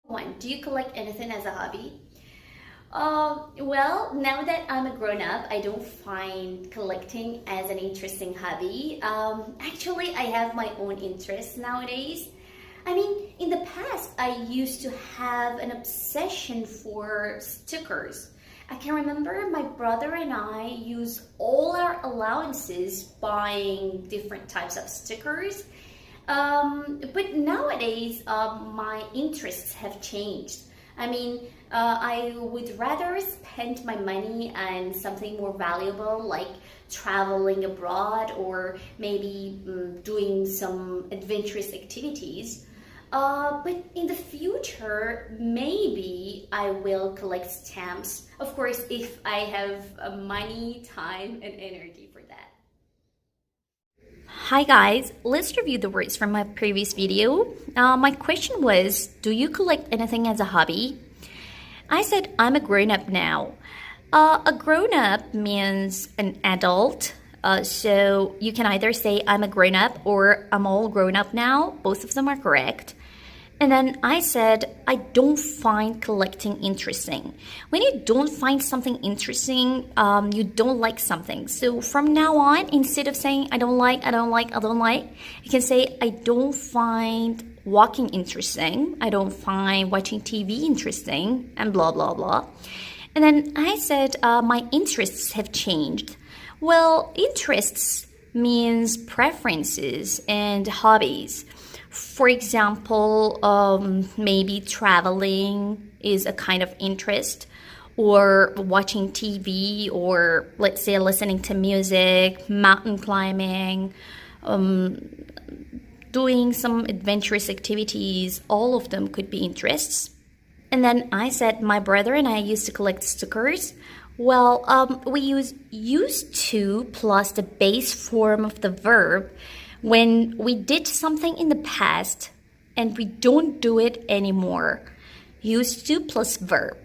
One, do you collect anything as a hobby? Well, now that I'm a grown up, I don't find collecting as an interesting hobby. Actually, I have my own interests nowadays. I mean, in the past, I used to have an obsession for stickers. I can remember my brother and I use all our allowances buying different types of stickers. But nowadays, my interests have changed. I mean, I would rather spend my money on something more valuable like traveling abroad or maybe doing some adventurous activities. But in the future, maybe I will collect stamps. Of course, if I have money, time, and energy for that. Hi guys, let's review the words from my previous video. My question was, do you collect anything as a hobby? I said I'm a grown-up now. A grown-up means an adult. So you can either say I'm a grown-up or I'm all grown up now. Both of them are correct. And then I said, I don't find collecting interesting. When you don't find something interesting, you don't like something. So from now on, instead of saying I don't like, you can say I don't find walking interesting. I don't find watching TV interesting, and blah, blah, blah. And then I said, my interests have changed. Well, interests means preferences and hobbies. For example, maybe traveling is a kind of interest, or watching TV, or let's say listening to music, mountain climbing, doing some adventurous activities. All of them could be interests. And then I said my brother and I used to collect stickers. Well, we use used to plus the base form of the verb when we did something in the past and we don't do it anymore. Used to plus verb.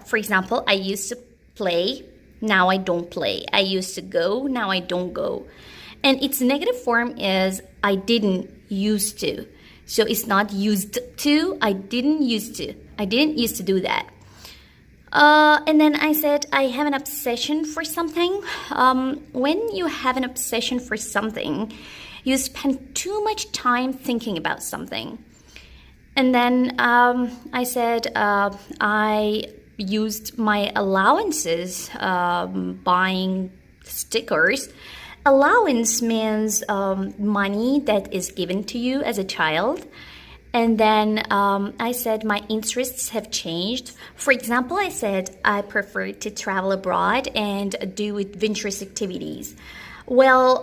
For example, I used to play, now I don't play. I used to go, now I don't go. And its negative form is I didn't used to. So it's not used to, I didn't used to. I didn't used to do that. And then I said I have an obsession for something. When you have an obsession for something, you spend too much time thinking about something. And then I said I used my allowances buying stickers. Allowance means money that is given to you as a child. And then I said my interests have changed. For example, I said I prefer to travel abroad and do adventurous activities. Well,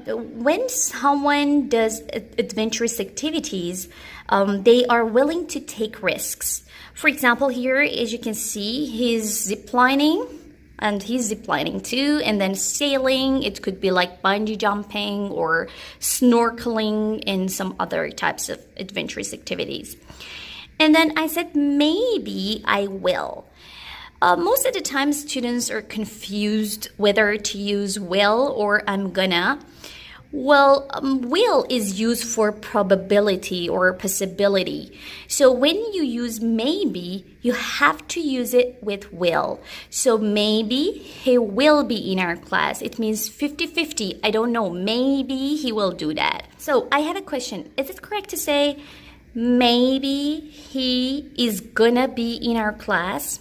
when someone does adventurous activities, they are willing to take risks. For example, here, as you can see, he's ziplining. And he's ziplining too, and then sailing. It could be like bungee jumping or snorkeling and some other types of adventurous activities. And then I said, maybe I will. Most of the time, students are confused whether to use will or I'm gonna. Well, will is used for probability or possibility. So when you use maybe, you have to use it with will. So maybe he will be in our class. It means 50-50. I don't know. Maybe he will do that. So I have a question. Is it correct to say maybe he is gonna be in our class?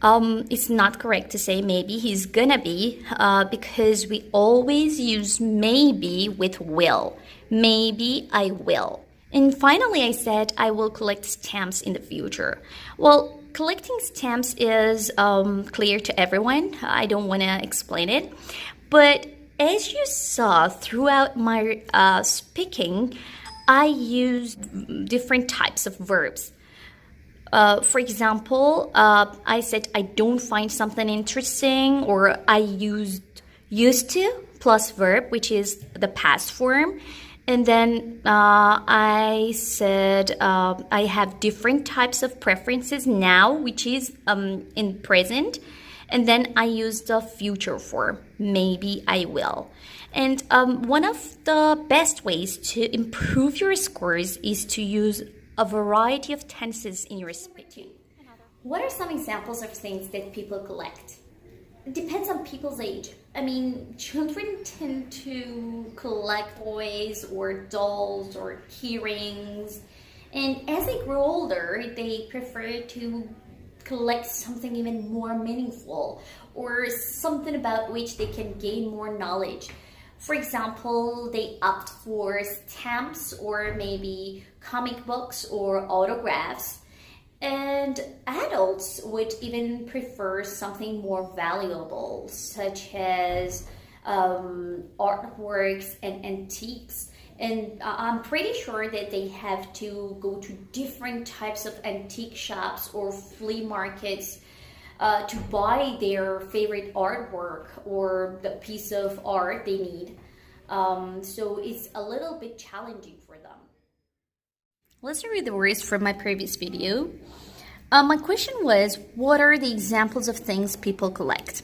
It's not correct to say maybe he's gonna be because we always use maybe with will. Maybe I will. And finally, I said I will collect stamps in the future. Well, collecting stamps is clear to everyone. I don't want to explain it. But as you saw throughout my speaking, I used different types of verbs. For example, I said I don't find something interesting, or I used to plus verb, which is the past form. And then I said I have different types of preferences now, which is in present. And then I used the future form, maybe I will. And one of the best ways to improve your scores is to use a variety of tenses in your speaking. What are some examples of things that people collect? It depends on people's age. I mean, children tend to collect toys or dolls or key rings. And as they grow older, they prefer to collect something even more meaningful or something about which they can gain more knowledge. For example, they opt for stamps or maybe comic books or autographs. And adults would even prefer something more valuable, such as artworks and antiques. And I'm pretty sure that they have to go to different types of antique shops or flea markets to buy their favorite artwork or the piece of art they need. So it's a little bit challenging for them. Let's read the words from my previous video. My question was, what are the examples of things people collect?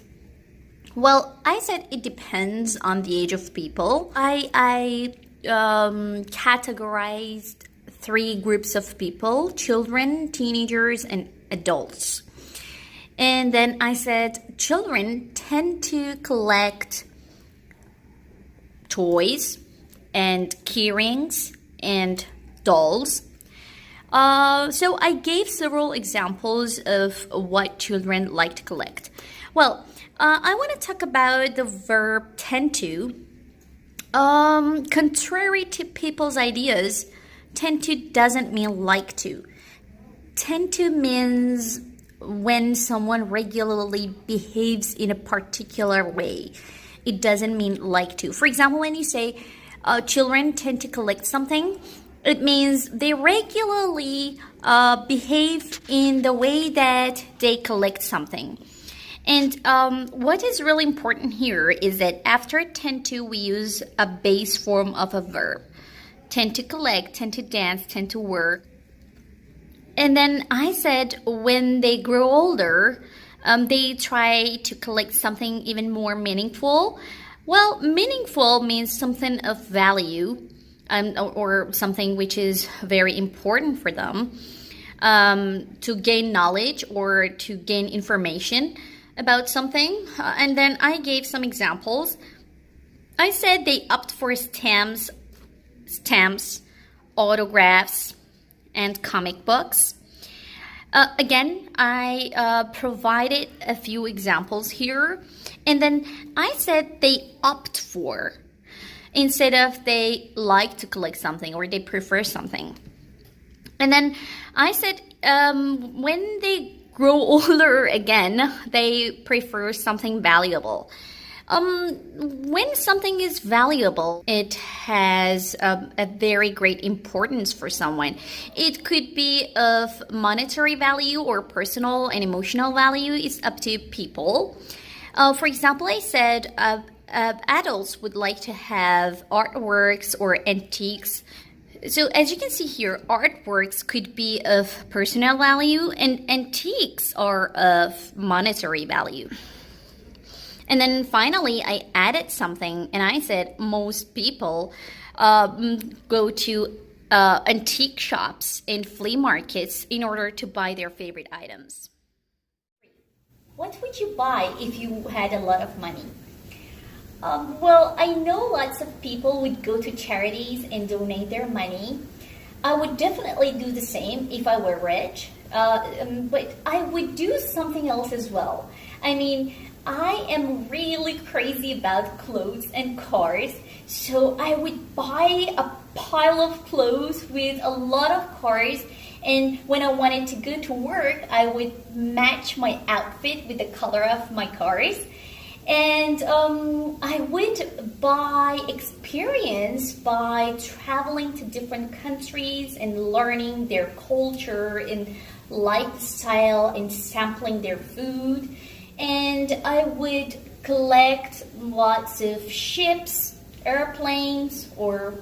Well, I said it depends on the age of people. I categorized 3 groups of people: children, teenagers, and adults. And then I said children tend to collect toys and key rings and dolls. So I gave several examples of what children like to collect. Well, I want to talk about the verb tend to. Contrary to people's ideas, tend to doesn't mean like to. Tend to means when someone regularly behaves in a particular way. It doesn't mean like to. For example, when you say children tend to collect something, it means they regularly behave in the way that they collect something. And what is really important here is that after tend to, we use a base form of a verb. Tend to collect, tend to dance, tend to work. And then I said when they grow older, they try to collect something even more meaningful. Well, meaningful means something of value, or something which is very important for them, to gain knowledge or to gain information about something. And then I gave some examples. I said they opt for stamps, autographs, and comic books. Again, I provided a few examples here. And then I said they opt for, instead of they like to collect something or they prefer something. And then I said when they grow older again, they prefer something valuable. When something is valuable, it has a very great importance for someone. It could be of monetary value or personal and emotional value. It's up to people. For example, I said adults would like to have artworks or antiques. So as you can see here, artworks could be of personal value and antiques are of monetary value. And then finally, I added something and I said most people go to antique shops and flea markets in order to buy their favorite items. What would you buy if you had a lot of money? Well, I know lots of people would go to charities and donate their money. I would definitely do the same if I were rich, but I would do something else as well. I mean, I am really crazy about clothes and cars, so I would buy a pile of clothes with a lot of cars, and when I wanted to go to work, I would match my outfit with the color of my cars. And I would buy experience by traveling to different countries and learning their culture and lifestyle and sampling their food. And I would collect lots of ships, airplanes, or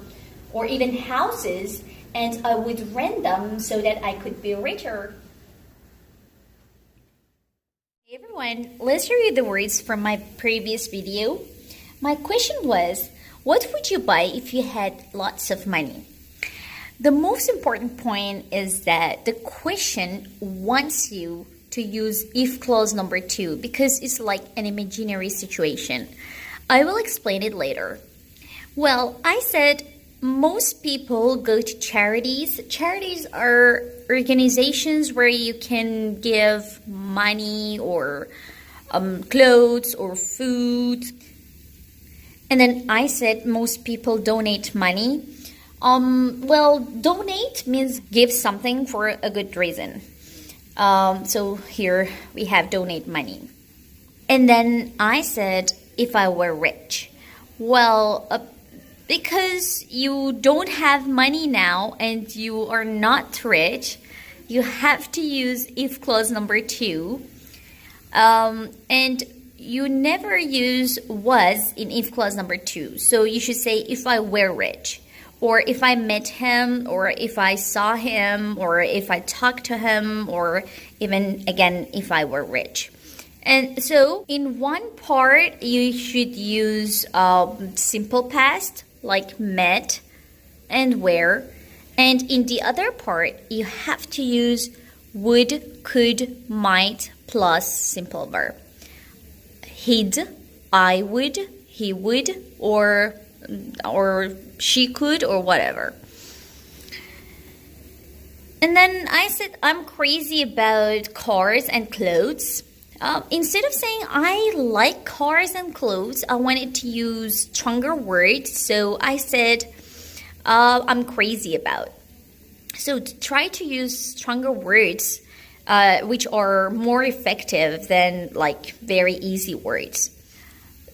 even houses, and I would rent them so that I could be richer. Hey everyone, let's review the words from my previous video. My question was, what would you buy if you had lots of money? The most important point is that the question wants you to use if clause number 2 because it's like an imaginary situation. I will explain it later. Well, I said most people go to charities. Charities are organizations where you can give money or clothes or food. And then I said most people donate money. Well, donate means give something for a good reason. So here we have donate money. And then I said if I were rich. Well, because you don't have money now and you are not rich, you have to use if clause number 2. And you never use was in if clause number 2. So you should say if I were rich, or if I met him, or if I saw him, or if I talked to him, or even again if I were rich. And so in one part you should use simple past like met and were, and in the other part you have to use would, could, might plus simple verb. He'd, I would, he would, or she could, or whatever. And then I said I'm crazy about cars and clothes. Instead of saying I like cars and clothes, I wanted to use stronger words. So I said I'm crazy about. So try to use stronger words which are more effective than like very easy words.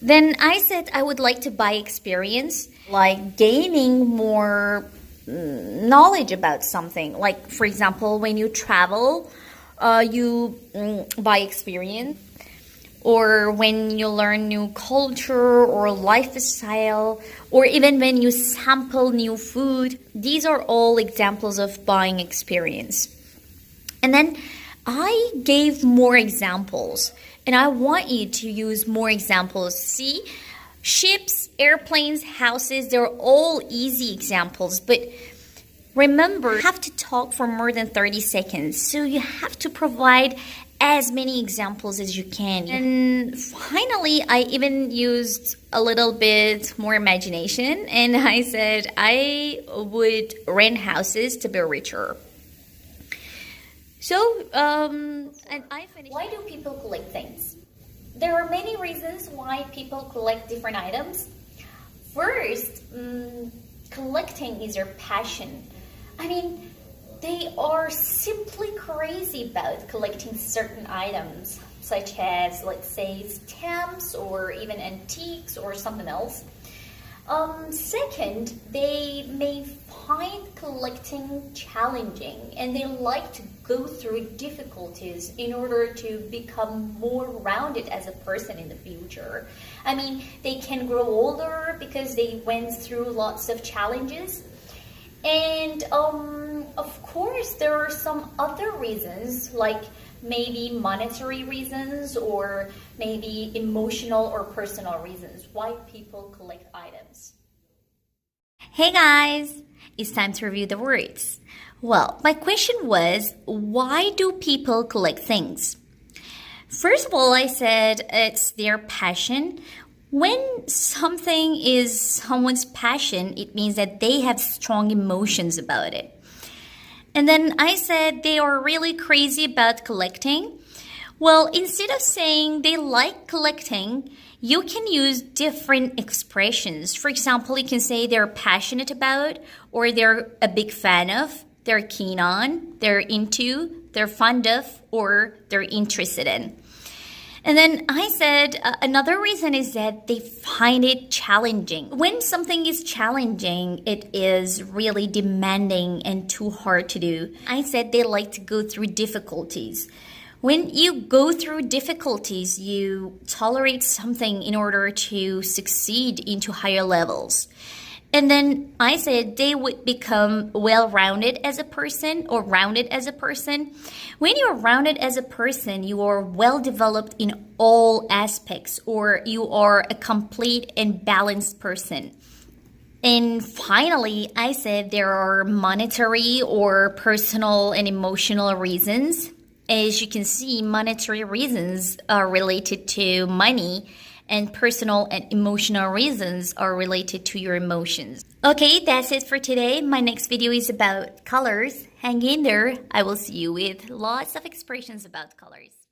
Then I said I would like to buy experience, like gaining more knowledge about something. Like, for example, when you travel, you buy experience. Or when you learn new culture or lifestyle, or even when you sample new food. These are all examples of buying experience. And then I gave more examples, and I want you to use more examples. See, ships, airplanes, houses, they're all easy examples, but remember, you have to talk for more than 30 seconds, so you have to provide as many examples as you can. And finally, I even used a little bit more imagination, and I said I would rent houses to be richer. So, and I finished. Why do people collect things? There are many reasons why people collect different items. First, collecting is their passion. I mean, they are simply crazy about collecting certain items, such as, let's say, stamps or even antiques or something else. Second, they may find collecting challenging, and they like to go through difficulties in order to become more rounded as a person in the future. I mean, they can grow older because they went through lots of challenges. And of course, there are some other reasons, like maybe monetary reasons or maybe emotional or personal reasons why people collect items. Hey guys, it's time to review the words. Well, my question was, why do people collect things? First of all, I said it's their passion. When something is someone's passion, it means that they have strong emotions about it. And then I said they are really crazy about collecting. Well, instead of saying they like collecting, you can use different expressions. For example, you can say they're passionate about, or they're a big fan of, they're keen on, they're into, they're fond of, or they're interested in. And then I said another reason is that they find it challenging. When something is challenging, it is really demanding and too hard to do. I said they like to go through difficulties. When you go through difficulties, you tolerate something in order to succeed into higher levels. And then I said they would become well-rounded as a person or rounded as a person. When you're rounded as a person, you are well-developed in all aspects, or you are a complete and balanced person. And finally, I said there are monetary or personal and emotional reasons. As you can see, monetary reasons are related to money, and personal and emotional reasons are related to your emotions. Okay, that's it for today. My next video is about colors. Hang in there. I will see you with lots of expressions about colors.